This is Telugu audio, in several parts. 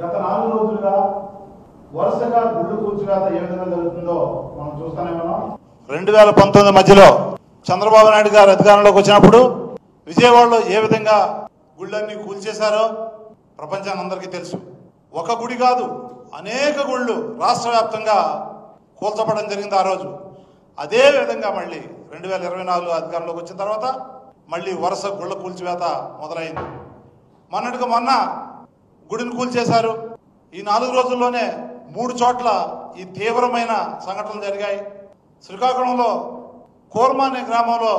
గత 4 రోజులుగా వరుసగా గుళ్ళు కూల్చివేత ఏ విధంగా జరుగుతుందో మనం చూస్తూనే ఉన్నాం. 2019 మధ్యలో చంద్రబాబు నాయుడు గారు అధికారంలోకి వచ్చినప్పుడు విజయవాడలో ఏ విధంగా గుళ్ళన్నీ కూల్చేశారో ప్రపంచానికి అందరికీ తెలుసు. ఒక గుడి కాదు, అనేక గుళ్ళు రాష్ట్ర వ్యాప్తంగా కూల్చబడడం జరిగింది ఆ రోజు. అదే విధంగా మళ్ళీ 2024 అధికారంలోకి వచ్చిన తర్వాత మళ్ళీ వరుస గుళ్ళ కూల్చివేత మొదలైంది. మొన్నటికి మొన్న గుడిని కూల్చేశారు. ఈ 4 రోజుల్లోనే 3 చోట్ల ఈ తీవ్రమైన సంఘటనలు జరిగాయి. శ్రీకాకుళంలో కోర్మా అనే గ్రామంలో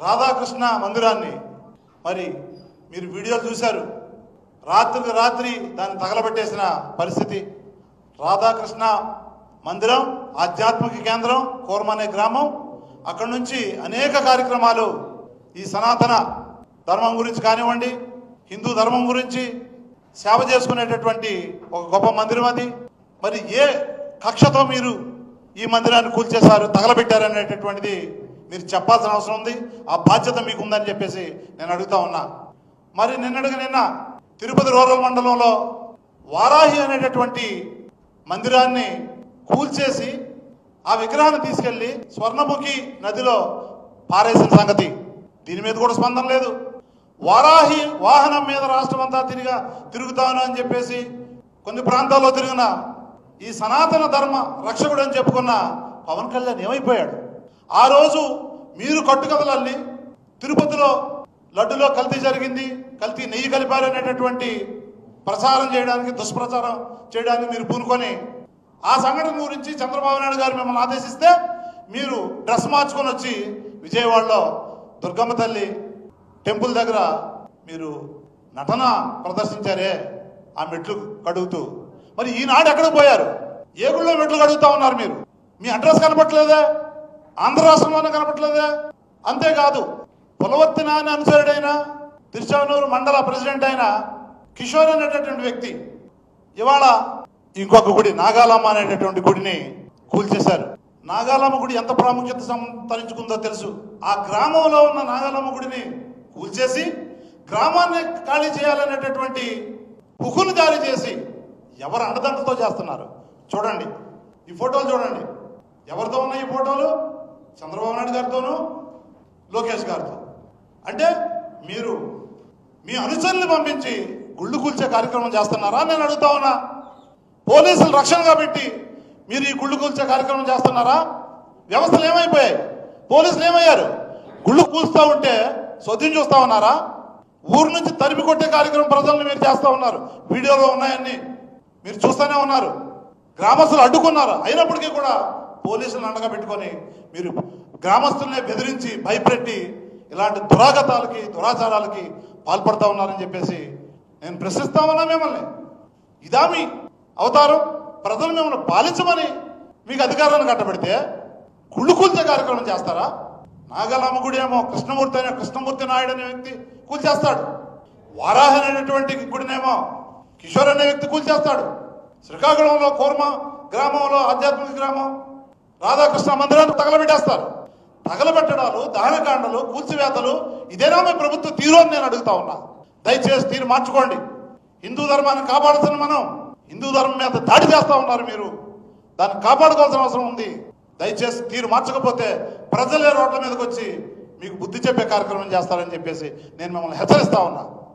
రాధాకృష్ణ మందిరాన్ని మరి మీరు వీడియోలు చూశారు. రాత్రికి రాత్రి దాన్ని తగలబెట్టేసిన పరిస్థితి. రాధాకృష్ణ మందిరం ఆధ్యాత్మిక కేంద్రం కోర్మా అనే గ్రామం. అక్కడి నుంచి అనేక కార్యక్రమాలు ఈ సనాతన ధర్మం గురించి కానివ్వండి, హిందూ ధర్మం గురించి సేవ చేసుకునేటటువంటి ఒక గొప్ప మందిరం అది. మరి ఏ కక్షతో మీరు ఈ మందిరాన్ని కూల్చేశారు, తగలబెట్టారనేటటువంటిది మీరు చెప్పాల్సిన అవసరం ఉంది. ఆ బాధ్యత మీకు ఉందని చెప్పేసి నేను అడుగుతా ఉన్నా. మరి నిన్న తిరుపతి రూరల్ మండలంలో వారాహి అనేటటువంటి మందిరాన్ని కూల్చేసి ఆ విగ్రహాన్ని తీసుకెళ్లి స్వర్ణముఖి నదిలో పారేసిన సంగతి, దీని మీద కూడా స్పందన లేదు. వారాహి వాహనం మీద రాష్ట్రం అంతా తిరుగుతాను అని చెప్పేసి కొన్ని ప్రాంతాల్లో తిరిగిన ఈ సనాతన ధర్మ రక్షకుడు అని చెప్పుకున్న పవన్ కళ్యాణ్ ఏమైపోయాడు? ఆ రోజు మీరు కట్టుకథలల్లి తిరుపతిలో లడ్డులో కల్తీ జరిగింది, కల్తీ నెయ్యి కలిపారు అనేటటువంటి ప్రచారం చేయడానికి, దుష్ప్రచారం చేయడానికి మీరు పూనుకొని ఆ సంఘటన గురించి చంద్రబాబు నాయుడు గారు మిమ్మల్ని ఆదేశిస్తే మీరు డ్రెస్ మార్చుకొని వచ్చి విజయవాడలో దుర్గమ్మ తల్లి టెంపుల్ దగ్గర మీరు నటన ప్రదర్శించారే ఆ మెట్లు కడుగుతూ. మరి ఈనాడు ఎక్కడికి పోయారు? ఏ గుళ్ళో మెట్లు కడుగుతా ఉన్నారు మీరు? మీ అడ్రస్ కనపట్లేదే? ఆంధ్ర రాష్ట్రంలోనే కనపట్లేదే? అంతేకాదు, పులవర్తి నాని అనుసరుడైన తిరుచానూరు మండల ప్రెసిడెంట్ అయిన కిషోర్ అనేటటువంటి వ్యక్తి ఇవాళ ఇంకొక గుడి నాగాలమ్మ అనేటటువంటి గుడిని కూల్చేశారు. నాగాలమ్మ గుడి ఎంత ప్రాముఖ్యత సంతరించుకుందో తెలుసు. ఆ గ్రామంలో ఉన్న నాగాలమ్మ గుడిని కూల్చేసి గ్రామాన్ని ఖాళీ చేయాలనేటటువంటి హుకును జారీ చేసి ఎవరు అండదండతో చేస్తున్నారు చూడండి. ఈ ఫోటోలు చూడండి. ఎవరితో ఉన్నాయి ఈ ఫోటోలు? చంద్రబాబు నాయుడు గారితోనూ లోకేష్ గారితో. అంటే మీరు మీ అనుచరుల్ని పంపించి గుళ్ళు కూల్చే కార్యక్రమం చేస్తున్నారా నేను అడుగుతా ఉన్నా. పోలీసులు రక్షణగా పెట్టి మీరు ఈ గుళ్ళు కూల్చే కార్యక్రమం చేస్తున్నారా? వ్యవస్థలు ఏమైపోయాయి? పోలీసులు ఏమయ్యారు? గుళ్ళు కూల్స్తూ ఉంటే సొద్దుని చూస్తా ఉన్నారా? ఊరు నుంచి తరిమి కొట్టే కార్యక్రమం ప్రజలను మీరు చేస్తూ ఉన్నారు. వీడియోలో ఉన్నాయన్నీ మీరు చూస్తూనే ఉన్నారు. గ్రామస్తులు అడ్డుకున్నారు. అయినప్పటికీ కూడా పోలీసులను అండగా పెట్టుకొని మీరు గ్రామస్తులనే బెదిరించి భయపెట్టి ఇలాంటి దురాగతాలకి, దురాచారాలకి పాల్పడతా ఉన్నారని చెప్పేసి నేను ప్రశ్నిస్తా ఉన్నా మిమ్మల్ని. ఇదా మీ అవతారం? ప్రజలు మిమ్మల్ని పాలించమని మీకు అధికారాన్ని కట్టబెడితే గుళ్ళు కూల్చే కార్యక్రమం చేస్తారా? నాగాలమ్మ గుడి ఏమో కృష్ణమూర్తి నాయుడు అనే వ్యక్తి కూల్చేస్తాడు. వారాహి అనేటువంటి గుడినేమో కిషోర్ అనే వ్యక్తి కూల్చేస్తాడు. శ్రీకాకుళంలో కోర్మా గ్రామంలో ఆధ్యాత్మిక గ్రామం రాధాకృష్ణ మందిరాన్ని తగలబెట్టేస్తారు. తగలబెట్టడాలు, దహనకాండలు, కూల్చివేతలు ఇదేనా మీ ప్రభుత్వ తీరు అని నేను అడుగుతా ఉన్నా. దయచేసి తీరు మార్చుకోండి. హిందూ ధర్మాన్ని కాపాడాల్సిన మనం హిందూ ధర్మం మీద దాడి చేస్తూ ఉన్నారు. మీరు దాన్ని కాపాడుకోవాల్సిన అవసరం ఉంది. దయచేసి తీరు మార్చకపోతే ప్రజలే రోడ్ల మీదకి వచ్చి మీకు బుద్ధి చెప్పే కార్యక్రమం చేస్తారని చెప్పేసి నేను మిమ్మల్ని హెచ్చరిస్తా ఉన్నా.